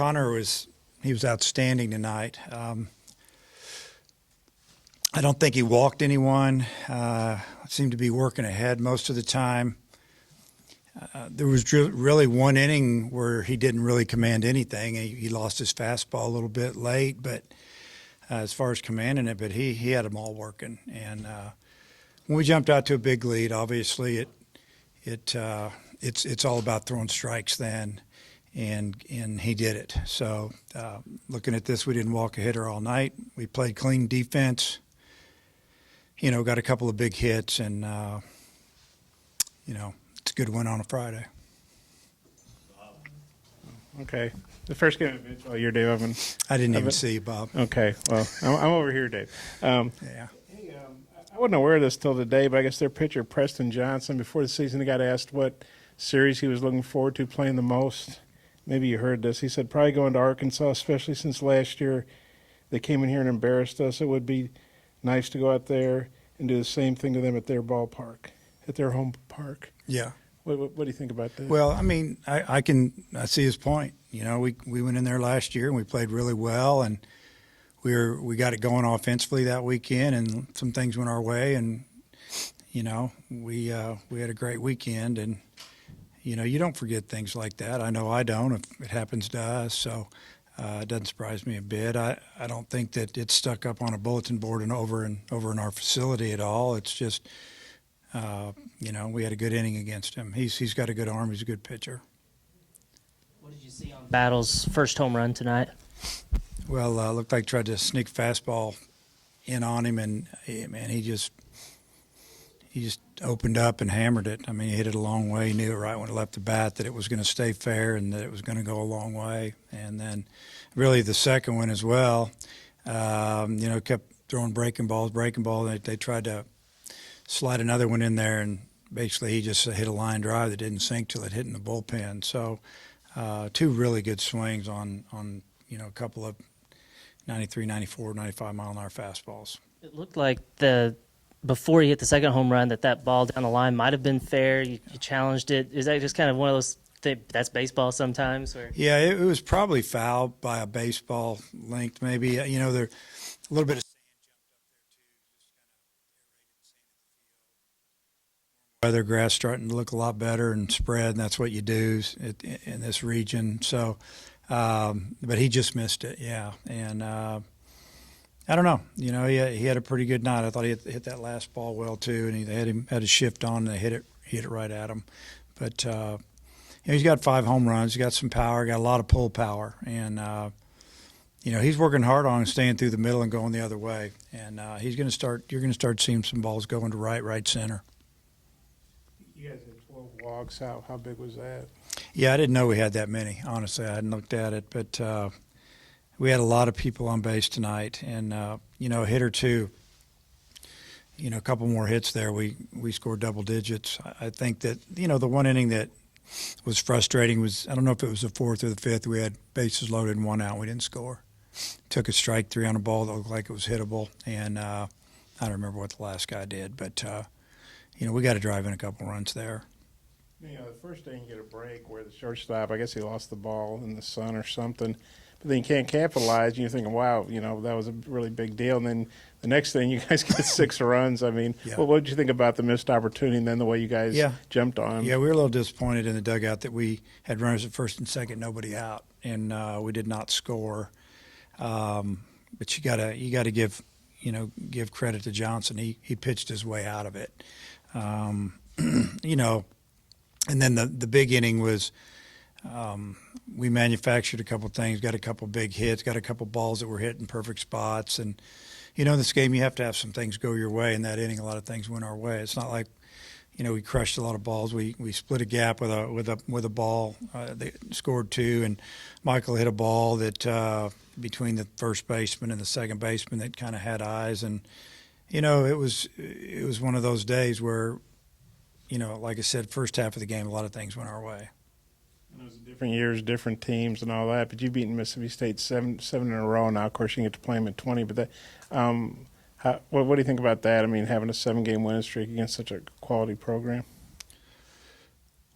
Connor he was outstanding tonight. I don't think he walked anyone. Seemed to be working ahead most of the time. There was really one inning where he didn't really command anything. He lost his fastball a little bit late, but as far as commanding it, but he had them all working. And when we jumped out to a big lead, obviously it's all about throwing strikes then, and he did it. So looking at this, we didn't walk a hitter all night. We played clean defense. Got a couple of big hits, and it's a good win on a Friday. Okay. The first game of baseball year, Dave. I didn't even see you, Bob. Okay. Well, I'm over here, Dave. Yeah. Hey, I wasn't aware of this till today, but I guess their pitcher, Preston Johnson, before the season, he got asked what series he was looking forward to playing the most. Maybe you heard this. He said probably going to Arkansas, especially since last year they came in here and embarrassed us. It would be nice to go out there and do the same thing to them at their ballpark, at their home park. Yeah. What do you think about that? Well, I mean, I see his point. We went in there last year and we played really well, and we got it going offensively that weekend, and some things went our way, and we had a great weekend, and you don't forget things like that. I know I don't if it happens to us, so it doesn't surprise me a bit. I don't think that it's stuck up on a bulletin board and over in our facility at all. It's just we had a good inning against him. He's got a good arm. He's a good pitcher. What did you see on Battle's first home run tonight? Well, looked like tried to sneak fastball in on him, and man, he just opened up and hammered it. I mean, he hit it a long way. He knew it right when it left the bat that it was going to stay fair and that it was going to go a long way. And then, really, the second one as well. Kept throwing breaking balls. They tried to slide another one in there, and basically he just hit a line drive that didn't sink till it hit in the bullpen. So, two really good swings on a couple of 93, 94, 95 mile-an-hour fastballs. It looked like before he hit the second home run that ball down the line might have been fair. You challenged it. Is that just kind of one of those things that's baseball sometimes? Or? Yeah, it was probably fouled by a baseball length maybe. There a little bit of sand jumped up there too, just kind of aerated sand in the field. Weather grass starting to look a lot better and spread, and that's what you do in this region. So, but he just missed it, yeah. And I don't know. He had a pretty good night. I thought he hit that last ball well too, and he had a shift on, and they hit it right at him. But he's got 5 home runs. He's got some power. Got a lot of pull power, and he's working hard on staying through the middle and going the other way. And You're going to start seeing some balls going to right center. You guys had 12 walks. How big was that? Yeah, I didn't know we had that many. Honestly, I hadn't looked at it, but we had a lot of people on base tonight, and a hit or two. A couple more hits there. We scored double digits. I think that the one inning that was frustrating was, I don't know if it was the 4th or the 5th. We had bases loaded and 1 out. We didn't score. Took a strike 3 on a ball that looked like it was hittable, and I don't remember what the last guy did, but we got to drive in a couple runs there. The first day you get a break where the shortstop, I guess he lost the ball in the sun or something, but then you can't capitalize, and you're thinking, wow, that was a really big deal. And then the next thing, you guys get 6 runs. I mean, yeah. What did you think about the missed opportunity and then the way you guys jumped on him? Yeah, we were a little disappointed in the dugout that we had runners at first and second, nobody out, and we did not score. But you gotta give credit to Johnson. He pitched his way out of it. And then the big inning was we manufactured a couple things, got a couple big hits, got a couple balls that were hit in perfect spots. And, in this game you have to have some things go your way. In that inning, a lot of things went our way. It's not like, we crushed a lot of balls. We split a gap with a ball. They scored 2, and Michael hit a ball that between the first baseman and the second baseman that kind of had eyes. And, it was one of those days where, like I said, first half of the game, a lot of things went our way. It was different years, different teams, and all that. But you've beaten Mississippi State seven in a row now. Of course, you get to play them at 20. But what do you think about that? I mean, having a 7-game winning streak against such a quality program.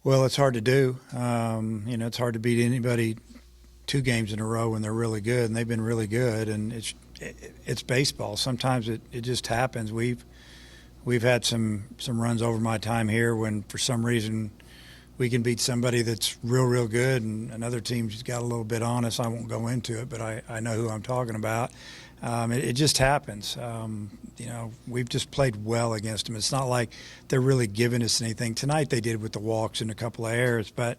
Well, it's hard to do. It's hard to beat anybody 2 games in a row when they're really good, and they've been really good. And it's baseball. Sometimes it just happens. We've had some runs over my time here when for some reason we can beat somebody that's real good, and another team's got a little bit on us. I won't go into it, but I know who I'm talking about. It just happens. We've just played well against them. It's not like they're really giving us anything. Tonight they did with the walks and a couple of errors, but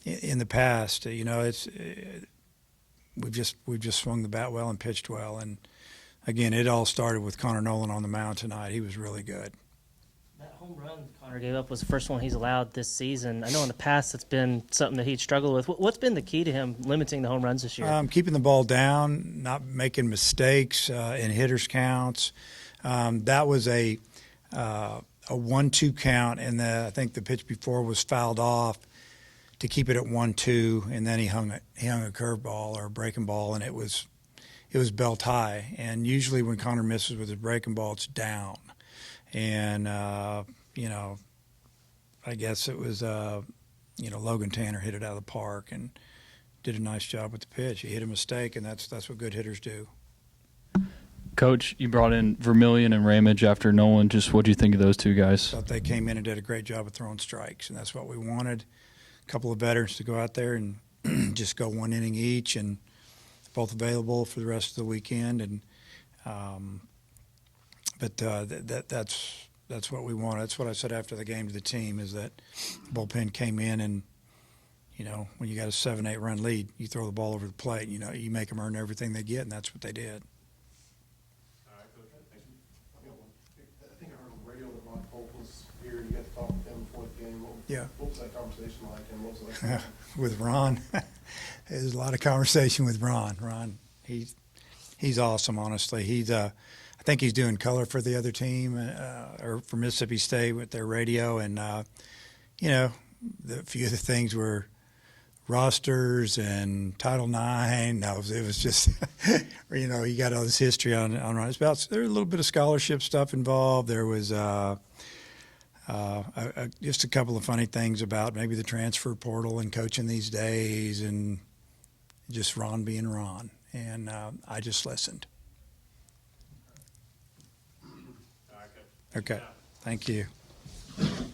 in the past, we've just swung the bat well and pitched well. And again, it all started with Connor Nolan on the mound tonight. He was really good. That home run Connor gave up was the first one he's allowed this season. I know in the past it's been something that he'd struggled with. What's been the key to him limiting the home runs this year? Keeping the ball down, not making mistakes in hitters counts. That was a 1-2 count, and I think the pitch before was fouled off to keep it at 1-2, and then he hung a curveball or a breaking ball, and it was belt high. And usually when Connor misses with his breaking ball, it's down. And I guess it was Logan Tanner hit it out of the park and did a nice job with the pitch. He hit a mistake, and that's what good hitters do. Coach, you brought in Vermillion and Ramage after Nolan. Just what do you think of those two guys? Thought they came in and did a great job of throwing strikes, and that's what we wanted. A couple of veterans to go out there and just go 1 inning each, and both available for the rest of the weekend. And that's what we wanted. That's what I said after the game to the team, is that the bullpen came in, and when you got a 7-8 run lead, you throw the ball over the plate. You make them earn everything they get, and that's what they did. I think I heard on the radio that Ron Polk was here. You got to talk with him before the game. What was that conversation like, and what was it like? With Ron, there's a lot of conversation with Ron. Ron, he's awesome. Honestly, I think he's doing color for the other team, or for Mississippi State with their radio, and the few of the things were rosters and Title IX. No, it was just, he got all this history on Ron. There's a little bit of scholarship stuff involved. There was just a couple of funny things about maybe the transfer portal and coaching these days, and just Ron being Ron. And I just listened. Okay. Thank you.